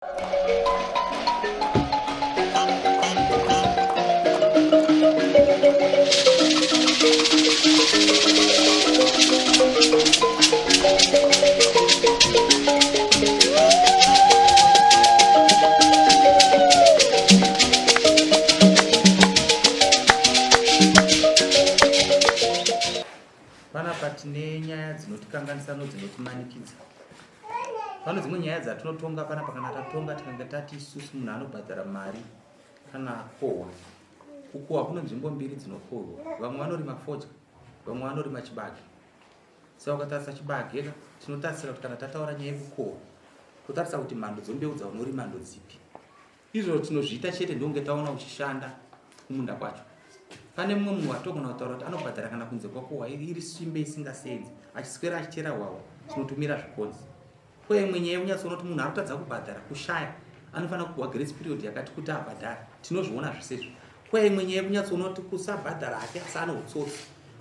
Panapa tine nyaya dzinotikanganisa dzinotimanikidza. Pane dzimwe nyaya dzatinotonga panapa, kana tatonga tikanga tati isusu munhu anobhadhara mari kana kohwa. Kukohwa kune nzvimbo mbiri dzinokohwa. Vamwe vanorima fodya, vamwe vanorima chibage. Saka ukatarisa chibage tinotarisira kuti kana tataura nyaya yekukohwa, totarisa kuti mhando dzembeu dzaunori mhando dzipi. Izvo tinozviita chete ndonge taona uchishanda kumunda kwacho. Pane mumwe munhu watogona kutaura kuti anobhadhara kana kunze kwakohwa iri simbe isingasenzi, achiswera achichera hwahwa, tinotumira zvikonzi. Uye imwe nyaya unyatsoona kuti munhu arikutadza kubhadhara, kushaya, anofanira kupuwa grace period yakati kuti abhadhare. Tinozviona zvisezvo. Uye imwe nyaya unyatsoona kuti kusabhadhara hake asi ane utsotsi.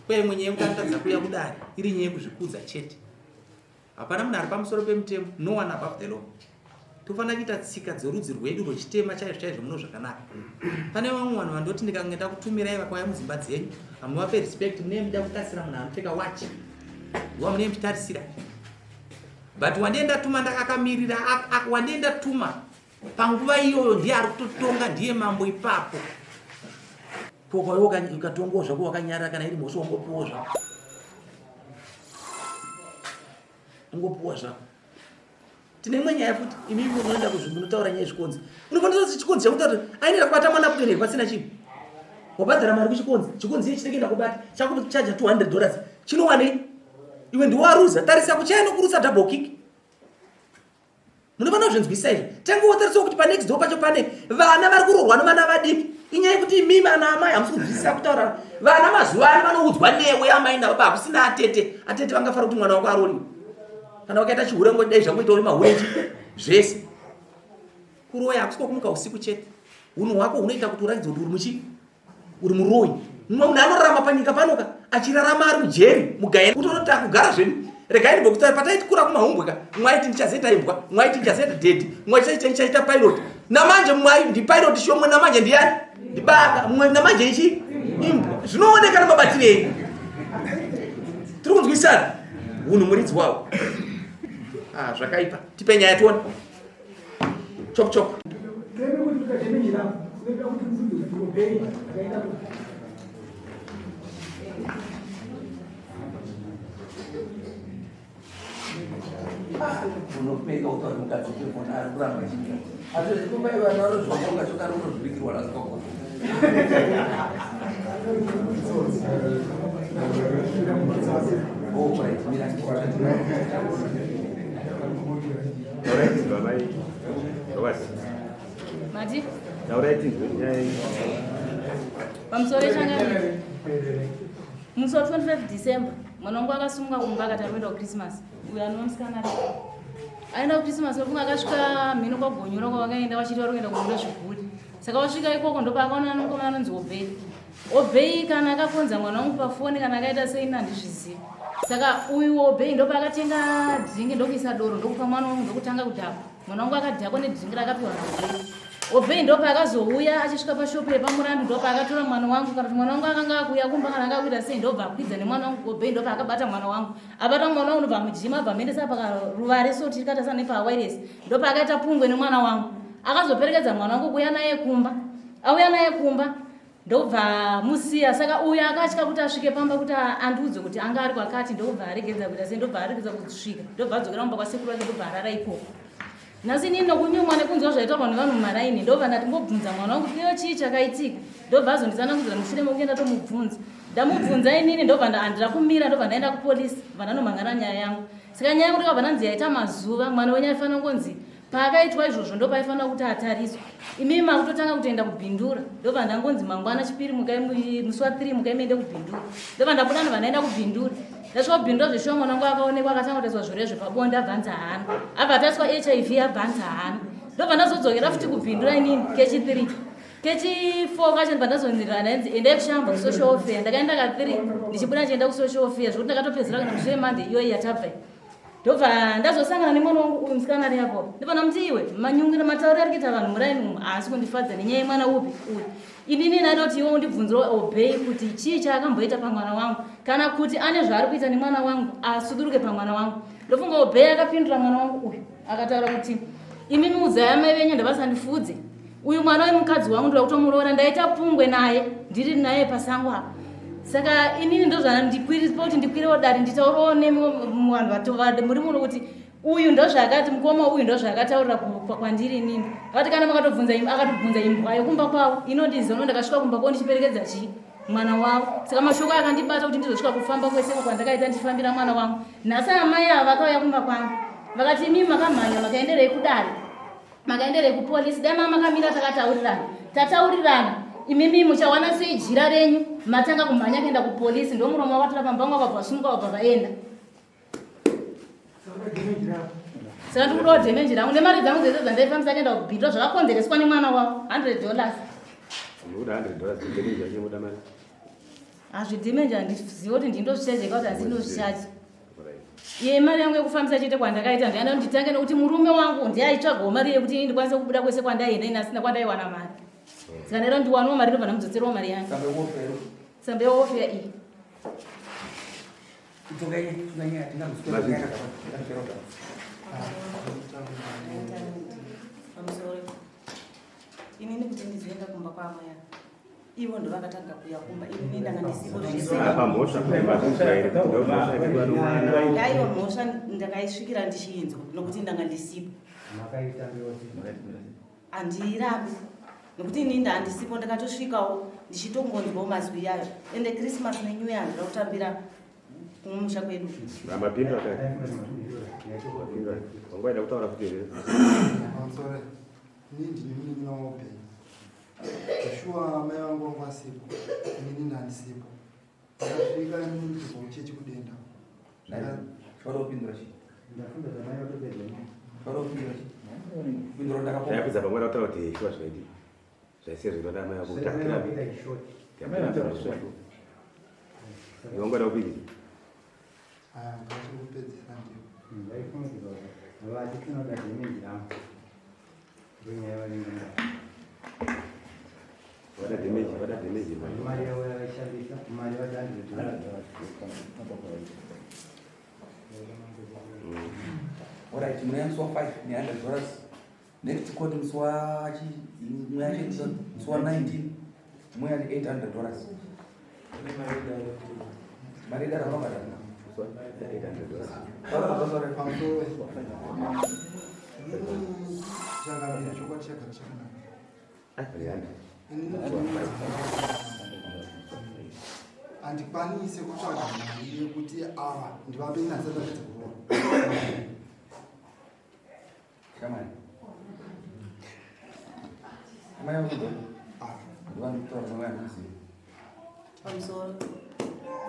Uye imwe nyaya anotadza kuuya kudare, iri nyaya yekuzvikudza chete. Hapana munhu ari pamusoro pemutemo, no one above the law. Tofanira kuita tsika dzorudzi rwedu rwechitema chaizvo muno zvakanaka. Pane vamwe vanhu vandoti ndikangenda kutumirai vakwaya mudzimba dzenyu, hamuvape respect, munee muda kutarisira munhu anopfeka wachi. Munee muchitarisira. But wandenda tuma ndakakamirira, wandenda tuma panguva iyoyo ndiye ari kutotonga, ndiye mambo ipapo. Pokwa ukatongozva ko wakanyarara kana iri mhosva ungopuwa zvako. Tine imwe nyaya futi, imimi munoenda kuzvinotaura nyaya zvikonzi. Unofanira kuti chikonzi chakuti ainoda kubata mwana kuti pasina chinhu. Wabhadhara mari kuchikonzi, chikonzi ichi chinenge kumbata, chakuchaja $200. Chinowanei? Iwe ndiwaruza, tarisa kuchaino kurusa double kick. Munofanira kuzvinzwisa izvi. Tangu wotarisa kuti pa next door pacho pane vana vari kurohwa nevana vadipi. Inyaya kuti imimi ana amai hamusi kunzwisisa kutaura. Vana mazuva ano vanoudzwa newe amai nababa kusina atete. Atete vangafara kuti mwana wako aroliwe. Kana wakaita chihurengo dai zvakuita uri mahurenji zvese. Kuroya hakusiko kumuka usiku chete. Unhu hwako hunoita kuti uratidze kuti uri muroyi. Mumwe munhu anorarama panyika panoka achirarama ari mujeri mugaeni kuti unoti akugara zvenyu. Regai ndikutaura pataitikura kumahumbweka, mwaiti ndichazoita imbwa, mwaiti ndichazoita dedi, mwaiti ndichaita pilot. Namanje mwai ndi pilot shomwe, namanje ndiyani? Ndibaka, mwe namanje ichi imbwa. Zvinooneka namabatirei. Tiri kunzwisana. Unhu muridzi wawo. Zvakaipa. Tipe nyaya tione. Chop chop. Unopeka utauri mukadzi telefoni ari kuramba chiita. Hazvo kumbai vana vanozvonga chokari unozvibikirwa nasikoko. Oh, right. Maji? Pamusoro changani. Muso 25 December, mwanangu akasunga kumba akati anoenda kuChristmas. Uyo anomusikana ari. Aenda kuChristmas ofunga akasvika mhino kwagonyora kwavakaenda vachiti vari kuenda kunoenda zviguri. Saka wasvika ikoko ndopa akaona anokomana anonzi Obei. Obei kana akafonza mwanangu pafoni kana akaita sei handizvizivi. Saka uyu Obei ndopa akatenga dhingi ndokuisa doro ndokupa mwana wangu ndokutanga kudhakwa. Mwana wangu akadhakwa nedhingi rakapiwa naObei. Obei ndopa akazouya achisvika pashopu yepamurandu ndopa akatora mwana wangu kana kuti mwana wangu akanga akuuya kumba kana akakuita sei ndobva akwidza nemwana wangu Obei ndopa akabata mwana wangu. Abata mwana wangu ndobva mujima abva mendesa pakaruva resoti rikata nepawireless. Ndopa akaita pungwe nemwana wangu. Akazoperekedza mwana wangu kuuya naye kumba. Auya naye kumba. Ndobva musiya saka uya akatya kuti asvike pamba kuti andiudze kuti anga ari kwakati ndobva aregedza kuita sei ndobva aregedza kusvika. Ndobva adzokera kumba kwasekuru wake ndobva arara ikoko. Nhasi nini nokunyumwa nekunzwa zvaitaurwa nevanhu mumaraini ndobva ndati mbobvunza mwana wangu kuti iyo chii chakaitika. Ndobva azonditsanangudzira mushure mokuenda tomubvunza. Ndamubvunza inini ndobva ndandira kumira ndobva ndaenda kupolisi ndobva ndanomhangana nyaya yangu. Saka nyaya yekuti kabva ndanzi yaita mazuva mwana wenyu aifanira kunzi paakaitwa izvozvo ndopaifanira kuti atariswe. Imimi makutotanga kutoenda kubhindura ndobva ndangonzi mangwana chipiri musi wa3 mukaimende kubhindura. Ndobva ndabuda ndobva ndaenda kubhindura. Ndasvika kubhindura zveshuwa mwana wangu akaonekwa akatanga kutoiswa zvirwere zvepabonde abvanza hana. Abva ataiswa HIV abvanza hana. Ndobva ndazodzokera futi kubhindura inini kechi3. Kechi4 kacho ndobva ndazonzirira ndanzi endai kushamba kusocial welfare. Ndakaenda ka3 ndichibuda ndichienda kusocial welfare zvokuti ndakatopedzera kana mushure mande iyoyi yatabva. ndobva ndazosangana nemwana wangu uyu musikana ari apo ndipana muti iwe manyungiro matauri ari kuita vanhu muraini umu asi kundifadza nenyaya yemwana upi uyu inini ndinoti iwe undibvunzire obey kuti chii chaakamboita pamwana wangu kana kuti ane zvaari kuita nemwana wangu asuduruke pamwana wangu ndofunga obey akapindura mwana wangu uyu akataura kuti imi muuzai amai venyu ndavasandifudze uyu mwana wemukadzi wangu ndoda kutomuroora ndaita pungwe naye ndiri naye pasango apa saka inini ndozvandikwiripo kuti ndikwirewo dare nditaurawo nevanhu muri muno kuti uyu ndozvaakati mukoma uyu ndozvaakataurira kwandiri inini akati kana makatobvunza imbwa yokumba kwavo inondizono ndakasvika kumba kwavo ndichiperekedza chii mwana wavo saka mashoko akandibata kuti ndizosvika kufamba kwese kwandakaita ndifambira mwana wangu nhasi amai ava vakauya kumba kwangu vakati imi makamhanya makaenderei kudare makaenderei kupolisi dai mama makamira tataurirana imimi muchawana sei jira renyu matanga kumhanya kuenda kupolisi ndomuromo wakatora pambangu akabva sumuka wabva vaenda saka ndikudawo dhemenji rangu nemari dzangu dzese dzandaifambisa kuenda kubhitwa zvakakonzereswa nemwana wavo $100 hazvidhemenji handizivi kuti ndindozvichajeka kuti handinozvichaji iye mari yangu yekufambisa chete kwandakaita ndaenda nditange nekuti murume wangu ndiaitsvagawo mari yekuti ndikwanise kubuda kwese kwandaienda inasina kwandaiwana mari saka ndaenda ndiwanawo mari ndobva ndamudzoserawo mari yangu sambe yeofeya iyi inini kuti ndizoenda kumba kwaamaya ivo ndo vakatanga kuya kumba inini ndanga ndisipodaiyo mhosva ndakaisvikira ndichinzwa nokuti ndanga ndisipo handirapi nokuti inini ndahandisipo ndakatosvikawo ndichitongonzwawo mazwi yayo ende krismas nenyuya handira kutambira kumusha kwedu wangoenda kutaura kuti here Joshua mai vangu vangu asipo inini ndandisipo ndakasvika nzvimbo chechi kudenda yakudza pamwe kutaura kuti shuwa zvinoiti zvaisiri zvinoda mai vako wangoenda kupikiti ngachikupedzera vada damage Alright, munayaniswa 5 $100. Next quote mswa 19 mwe ali $800. Marida na mama dana. handikwanise kutsvaga mari yekuti ava ndivape nasatapedza kuroa Kamani. Amaya udo. Ndiwa mtora mwana nasi. pamusoro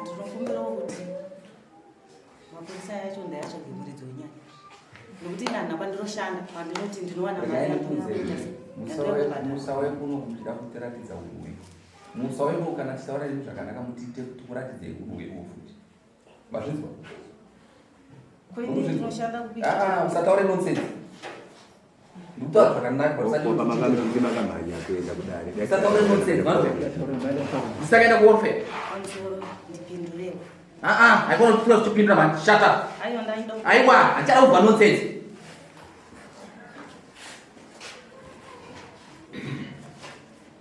ndinokumbirawo kuti mapurisa yacho ndayatsvage muridzo wenyaya nokuti nana kwandiroshanda pandinoti ndinowana mari Musa wekuno kumtida kutiratidza ubuye. Musa wekuno kana tisaura izvo zvakanaka mutite kuti kuratidze ubuye ufuti. Mazvinzwa? kwini ndinoshanda kupita usataure nonsense. Ndikutaura zvakanaka makamhanya kuenda kudare usataure nonsense. Usakaenda kuwarfare. pamusoro ndipindurewo haikona kutura kuchipindura man. Shut up. aiwa ndaida Aiwa, hachada kubva nonsense.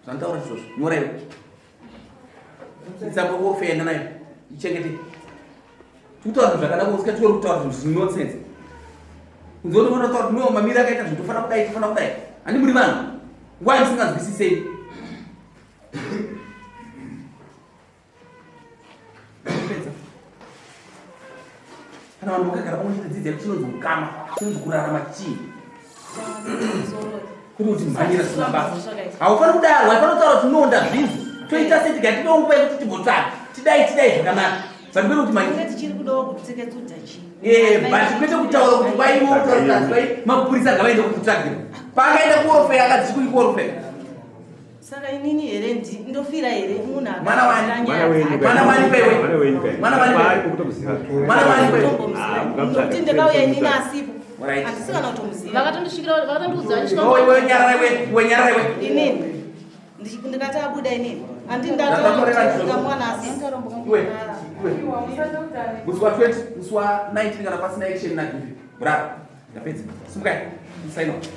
Zantaura izvozvo. Nyora iwe. Tsamba warfare nayo. Ichengete. Kutaura zvakanaka usikatore kutaura zvinhu zvine nonsense. Kunzoti unotaura kuti mwewo mamira akaita zvinhu tofana kudai. Handi muri vanhu. Why musingazwisisei? Kana vanhu vakagara pamwe chete dzidzi chinonzi ukama, chinonzi kurarama chii? Kuti mhanyira sina basa. Haufani kudaro, haifani kutaura kuti unonda zvinhu. Toita setika tipewo nguva yekuti timbotsvaka. Tidai zvakanaka. Zvandipere kuti mhanyira. tichiri kudawo kutseketsudza chii But kwete kutaura kuti kwaiwo kutaura kuti mapurisa ngavaende kutsvagira. Paakaenda kuwarfare akadzi kuri kuwarfare. saka inini here ndofira here munhu Mwana wani? Mwana wani pewe? Mwana wani pewe? Mwana wani pewe? nokuti ndakauya inini asipo Alright. handisikana kutomuziva vakatondisvikira vakatondiudza Wenyara iwe. inini ndikati abuda inini handi Ndakatorera mwana asi Iwe. Musi wa 20, musi wa 19 kana pasina action na kivi. Bravo. Ndapedza. Simukai. Sign off.